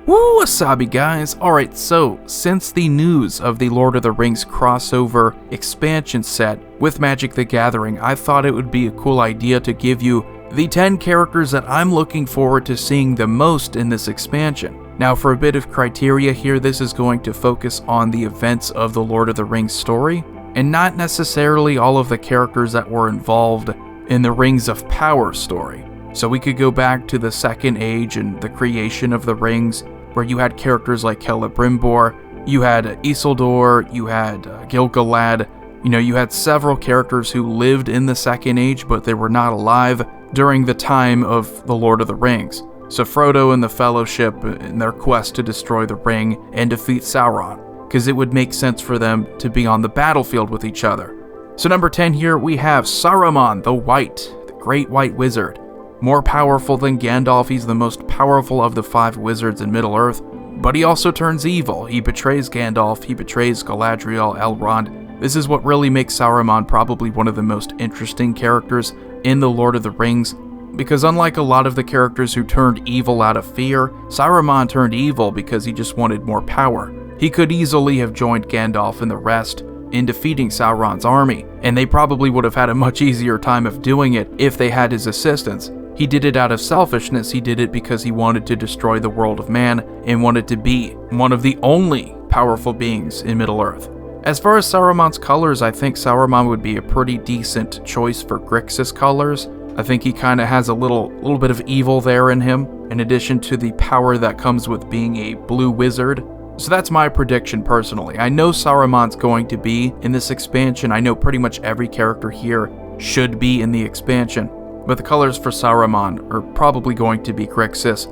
Woo, wasabi guys! Alright, so, since the news of the Lord of the Rings crossover expansion set with Magic the Gathering, I thought it would be a cool idea to give you the 10 characters that I'm looking forward to seeing the most in this expansion. Now, for a bit of criteria here, this is going to focus on the events of the Lord of the Rings story, and not necessarily all of the characters that were involved in the Rings of Power story. So we could go back to the Second Age and the creation of the rings, where you had characters like Celebrimbor, you had Isildur, you had Gil-galad. You had several characters who lived in the Second Age, but they were not alive during the time of the Lord of the Rings. So Frodo and the Fellowship in their quest to destroy the ring and defeat Sauron, because it would make sense for them to be on the battlefield with each other. So number 10 here, we have Saruman the Great White Wizard. More powerful than Gandalf, he's the most powerful of the 5 wizards in Middle-earth, but he also turns evil. He betrays Gandalf, he betrays Galadriel, Elrond. This is what really makes Saruman probably one of the most interesting characters in the Lord of the Rings, because unlike a lot of the characters who turned evil out of fear, Saruman turned evil because he just wanted more power. He could easily have joined Gandalf and the rest in defeating Sauron's army, and they probably would have had a much easier time of doing it if they had his assistance. He did it out of selfishness. He did it because he wanted to destroy the world of man and wanted to be one of the only powerful beings in Middle-earth. As far as Saruman's colors, I think Saruman would be a pretty decent choice for Grixis colors. I think he kind of has a little bit of evil there in him, in addition to the power that comes with being a blue wizard. So that's my prediction personally. I know Saruman's going to be in this expansion. I know pretty much every character here should be in the expansion. But the colors for Saruman are probably going to be Grixis.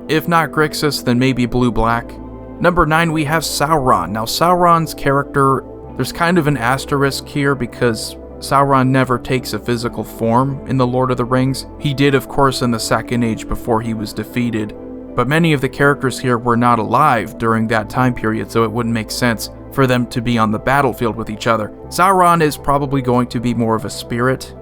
If not Grixis, then maybe blue-black. Number 9, we have Sauron. Now, Sauron's character, there's kind of an asterisk here because Sauron never takes a physical form in the Lord of the Rings. He did, of course, in the Second Age before he was defeated. But many of the characters here were not alive during that time period, so it wouldn't make sense for them to be on the battlefield with each other. Sauron is probably going to be more of a spirit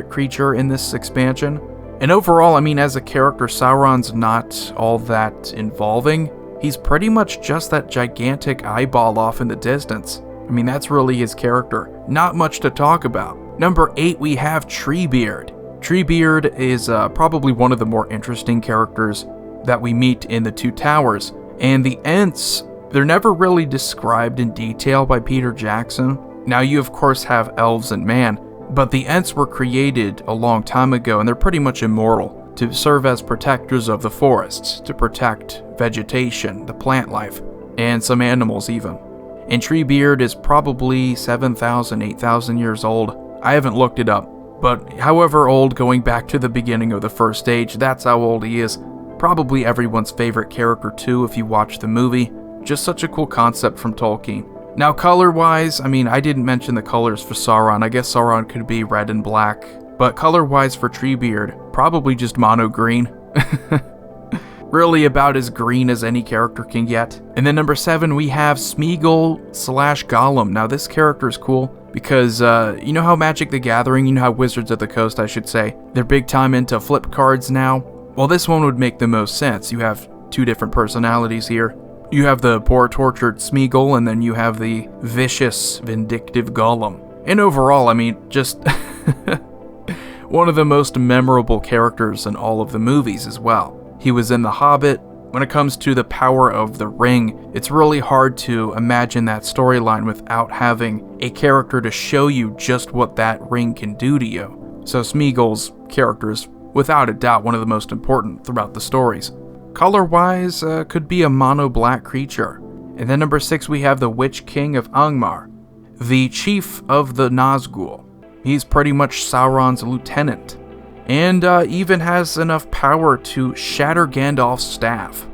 creature in this expansion. And overall, I mean, as a character, Sauron's not all that involving. He's pretty much just that gigantic eyeball off in the distance. I mean, that's really his character. Not much to talk about. Number 8, we have Treebeard. Treebeard is probably one of the more interesting characters that we meet in the Two Towers. And the Ents, they're never really described in detail by Peter Jackson. Now, you of course have elves and man, but the Ents were created a long time ago, and they're pretty much immortal, to serve as protectors of the forests, to protect vegetation, the plant life, and some animals even. And Treebeard is probably 7,000, 8,000 years old. I haven't looked it up, but however old, going back to the beginning of the First Age, that's how old he is. Probably everyone's favorite character too if you watch the movie. Just such a cool concept from Tolkien. Now, color-wise, I mean, I didn't mention the colors for Sauron. I guess Sauron could be red and black. But color-wise for Treebeard, probably just mono green. Really about as green as any character can get. And then number 7, we have Smeagol/Gollum. Now, this character is cool because, you know how Magic the Gathering, you know how Wizards of the Coast, I should say, they're big time into flip cards now? Well, this one would make the most sense. You have 2 different personalities here. You have the poor, tortured Smeagol, and then you have the vicious, vindictive Gollum. And overall, I mean, just one of the most memorable characters in all of the movies as well. He was in The Hobbit. When it comes to the power of the ring, it's really hard to imagine that storyline without having a character to show you just what that ring can do to you. So Smeagol's character is, without a doubt, one of the most important throughout the stories. Color-wise, could be a mono-black creature. And then number 6, we have the Witch King of Angmar, the chief of the Nazgul. He's pretty much Sauron's lieutenant, and even has enough power to shatter Gandalf's staff.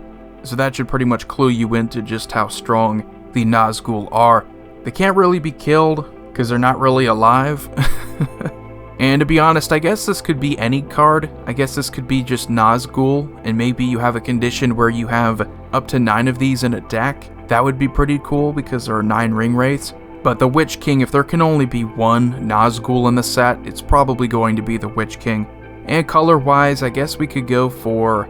So that should pretty much clue you into just how strong the Nazgul are. They can't really be killed, because they're not really alive. And to be honest, I guess this could be any card. I guess this could be just Nazgul, and maybe you have a condition where you have up to 9 of these in a deck. That would be pretty cool because there are 9 ring wraiths. But the Witch King, if there can only be one Nazgul in the set, it's probably going to be the Witch King. And color-wise, I guess we could go for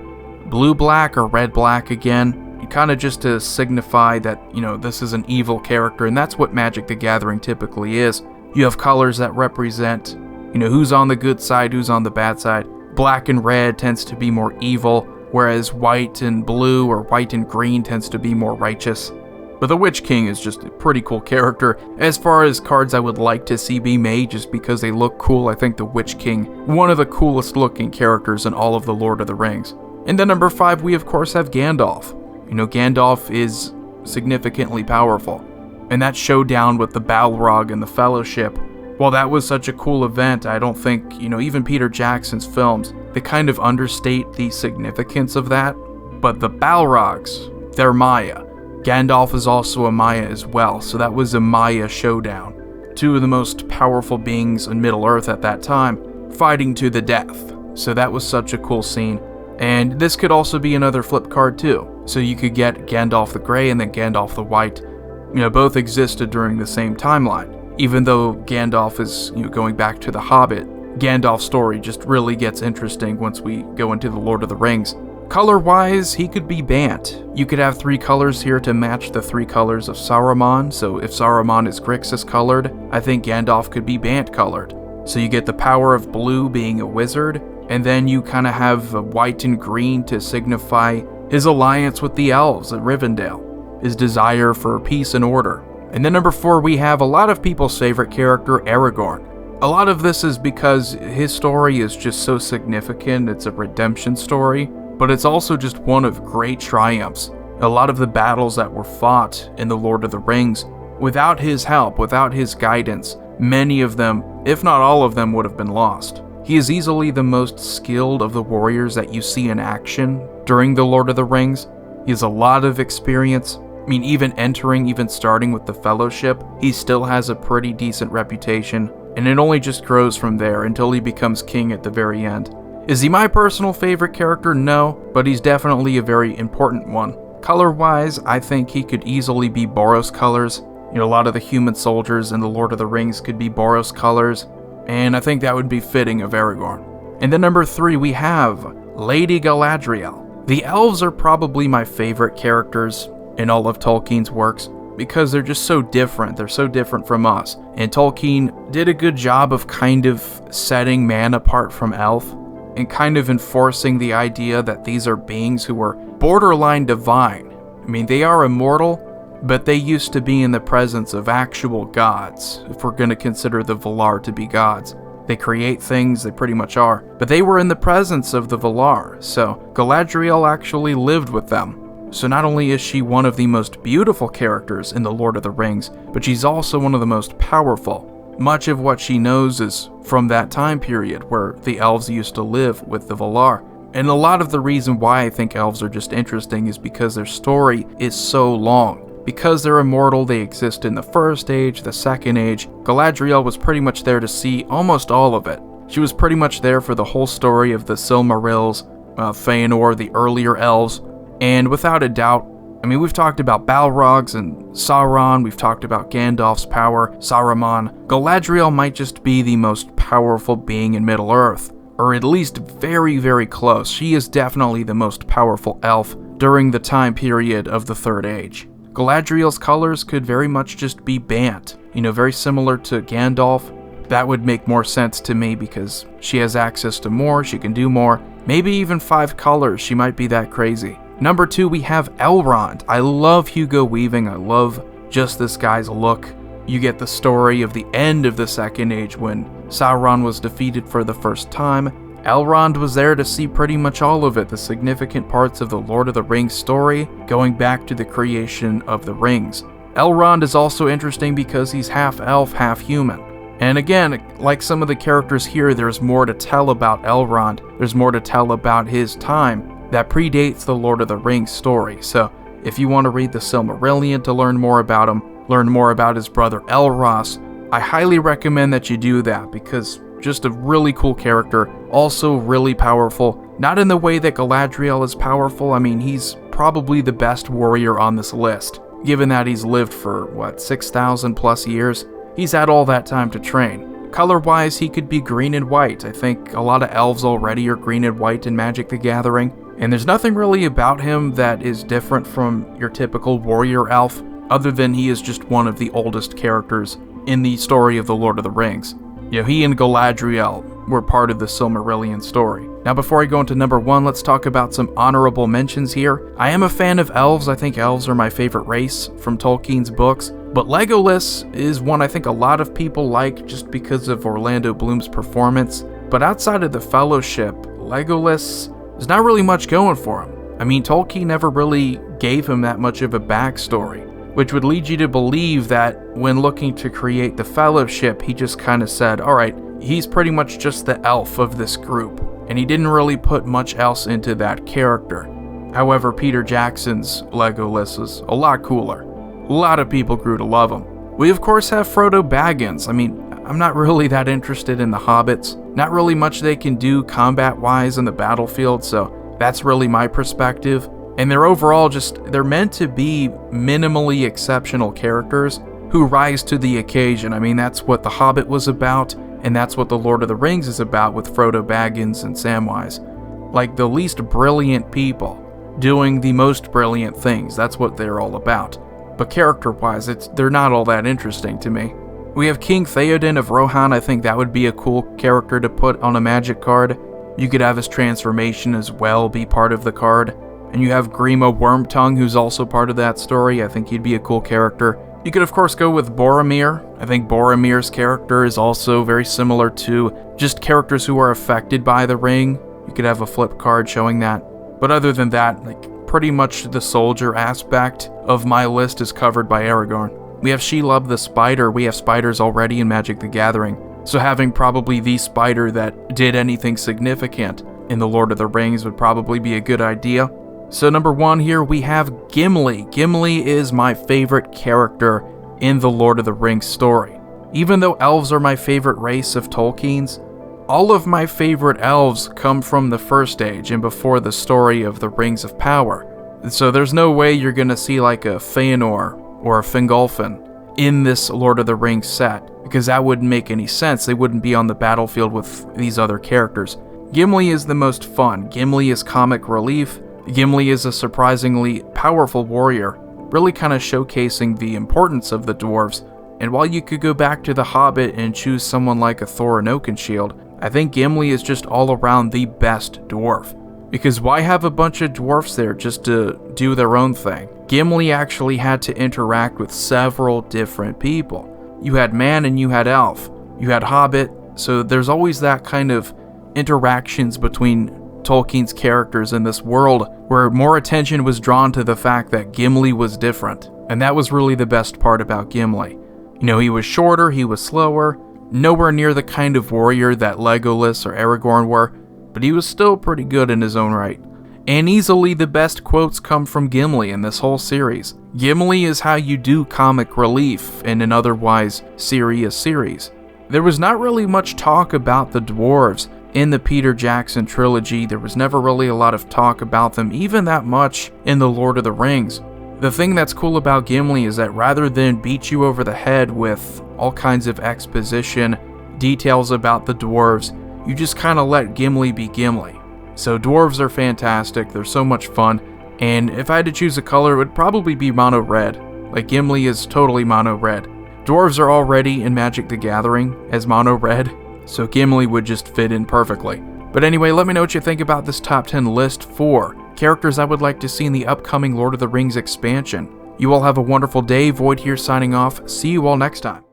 blue-black or red-black again. kind of just to signify that, this is an evil character, and that's what Magic the Gathering typically is. You have colors that represent, who's on the good side, who's on the bad side. Black and red tends to be more evil, whereas white and blue or white and green tends to be more righteous. But the Witch King is just a pretty cool character. As far as cards I would like to see be made just because they look cool, I think the Witch King, one of the coolest looking characters in all of the Lord of the Rings. And then number 5, we of course have Gandalf. Gandalf is significantly powerful. And that showdown with the Balrog and the Fellowship, while that was such a cool event, I don't think, even Peter Jackson's films, they kind of understate the significance of that. But the Balrogs, they're Maya. Gandalf is also a Maya as well, so that was a Maya showdown. 2 of the most powerful beings in Middle-earth at that time, fighting to the death. So that was such a cool scene. And this could also be another flip card too. So you could get Gandalf the Grey and then Gandalf the White. Both existed during the same timeline. Even though Gandalf is, going back to The Hobbit, Gandalf's story just really gets interesting once we go into The Lord of the Rings. Color-wise, he could be Bant. You could have 3 colors here to match the 3 colors of Saruman, so if Saruman is Grixis colored, I think Gandalf could be Bant colored. So you get the power of blue being a wizard, and then you kind of have white and green to signify his alliance with the elves at Rivendell, his desire for peace and order. And then number 4, we have a lot of people's favorite character, Aragorn. A lot of this is because his story is just so significant, it's a redemption story. But it's also just one of great triumphs. A lot of the battles that were fought in The Lord of the Rings, without his help, without his guidance, many of them, if not all of them, would have been lost. He is easily the most skilled of the warriors that you see in action during The Lord of the Rings. He has a lot of experience. Even starting with the Fellowship, he still has a pretty decent reputation, and it only just grows from there until he becomes king at the very end. Is he my personal favorite character? No, but he's definitely a very important one. Color-wise, I think he could easily be Boros colors. A lot of the human soldiers in The Lord of the Rings could be Boros colors, and I think that would be fitting of Aragorn. And then number 3, we have Lady Galadriel. The elves are probably my favorite characters in all of Tolkien's works, because they're just so different. They're so different from us. And Tolkien did a good job of kind of setting man apart from elf, and kind of enforcing the idea that these are beings who are borderline divine. They are immortal, but they used to be in the presence of actual gods, if we're going to consider the Valar to be gods. They create things, they pretty much are, but they were in the presence of the Valar, so Galadriel actually lived with them. So not only is she one of the most beautiful characters in The Lord of the Rings, but she's also one of the most powerful. Much of what she knows is from that time period where the elves used to live with the Valar. And a lot of the reason why I think elves are just interesting is because their story is so long. Because they're immortal, they exist in the First Age, the Second Age. Galadriel was pretty much there to see almost all of it. She was pretty much there for the whole story of the Silmarils, Fëanor, the earlier elves, and without a doubt, we've talked about Balrogs and Sauron, we've talked about Gandalf's power, Saruman. Galadriel might just be the most powerful being in Middle-earth, or at least very, very close. She is definitely the most powerful elf during the time period of the Third Age. Galadriel's colors could very much just be Bant, very similar to Gandalf. That would make more sense to me because she has access to more, she can do more. Maybe even 5 colors, she might be that crazy. Number 2, we have Elrond. I love Hugo Weaving. I love just this guy's look. You get the story of the end of the Second Age when Sauron was defeated for the first time. Elrond was there to see pretty much all of it, the significant parts of the Lord of the Rings story, going back to the creation of the rings. Elrond is also interesting because he's half elf, half human. And again, like some of the characters here, there's more to tell about Elrond. There's more to tell about his time that predates the Lord of the Rings story. So if you want to read the Silmarillion to learn more about him, learn more about his brother Elros, I highly recommend that you do that because just a really cool character, also really powerful. Not in the way that Galadriel is powerful. He's probably the best warrior on this list, given that he's lived for, 6,000 plus years? He's had all that time to train. Color-wise, he could be green and white. I think a lot of elves already are green and white in Magic the Gathering, and there's nothing really about him that is different from your typical warrior elf, other than he is just one of the oldest characters in the story of the Lord of the Rings. You know, he and Galadriel were part of the Silmarillion story. Now, before I go into number 1, let's talk about some honorable mentions here. I am a fan of elves. I think elves are my favorite race from Tolkien's books, but Legolas is one I think a lot of people like just because of Orlando Bloom's performance. But outside of the Fellowship, Legolas, there's not really much going for him. I mean, Tolkien never really gave him that much of a backstory, which would lead you to believe that when looking to create the Fellowship, he just kind of said, alright, he's pretty much just the elf of this group, and he didn't really put much else into that character. However, Peter Jackson's Legolas is a lot cooler. A lot of people grew to love him. We of course have Frodo Baggins. I mean, I'm not really that interested in the hobbits. Not really much they can do combat-wise in the battlefield, so that's really my perspective. And they're overall they're meant to be minimally exceptional characters who rise to the occasion. I mean, that's what The Hobbit was about, and that's what The Lord of the Rings is about with Frodo Baggins and Samwise. Like, the least brilliant people doing the most brilliant things. That's what they're all about. But character-wise, they're not all that interesting to me. We have King Theoden of Rohan. I think that would be a cool character to put on a Magic card. You could have his transformation as well be part of the card. And you have Grima Wormtongue, who's also part of that story. I think he'd be a cool character. You could of course go with Boromir. I think Boromir's character is also very similar to just characters who are affected by the ring. You could have a flip card showing that. But other than that, like, pretty much the soldier aspect of my list is covered by Aragorn. We have Shelob the Spider. We have spiders already in Magic the Gathering, so having probably the spider that did anything significant in The Lord of the Rings would probably be a good idea. So number 1 here, we have Gimli. Gimli is my favorite character in the Lord of the Rings story. Even though elves are my favorite race of Tolkien's, all of my favorite elves come from the First Age and before the story of the Rings of Power. So there's no way you're gonna see like a Fëanor or a Fingolfin in this Lord of the Rings set, because that wouldn't make any sense. They wouldn't be on the battlefield with these other characters. Gimli is the most fun. Gimli is comic relief. Gimli is a surprisingly powerful warrior, really kind of showcasing the importance of the dwarves. And while you could go back to The Hobbit and choose someone like a Thorin Oakenshield, I think Gimli is just all around the best dwarf. Because why have a bunch of dwarfs there just to do their own thing? Gimli actually had to interact with several different people. You had man and you had elf. You had hobbit, so there's always that kind of interactions between Tolkien's characters in this world where more attention was drawn to the fact that Gimli was different. And that was really the best part about Gimli. You know, he was shorter, he was slower, nowhere near the kind of warrior that Legolas or Aragorn were, but he was still pretty good in his own right. And easily the best quotes come from Gimli in this whole series. Gimli is how you do comic relief in an otherwise serious series. There was not really much talk about the dwarves in the Peter Jackson trilogy. There was never really a lot of talk about them, even that much in The Lord of the Rings. The thing that's cool about Gimli is that rather than beat you over the head with all kinds of exposition, details about the dwarves, you just kind of let Gimli be Gimli. So dwarves are fantastic, they're so much fun, and if I had to choose a color, it would probably be mono red. Like, Gimli is totally mono red. Dwarves are already in Magic the Gathering as mono red, so Gimli would just fit in perfectly. But anyway, let me know what you think about this top 10 list for characters I would like to see in the upcoming Lord of the Rings expansion. You all have a wonderful day. Void here signing off. See you all next time.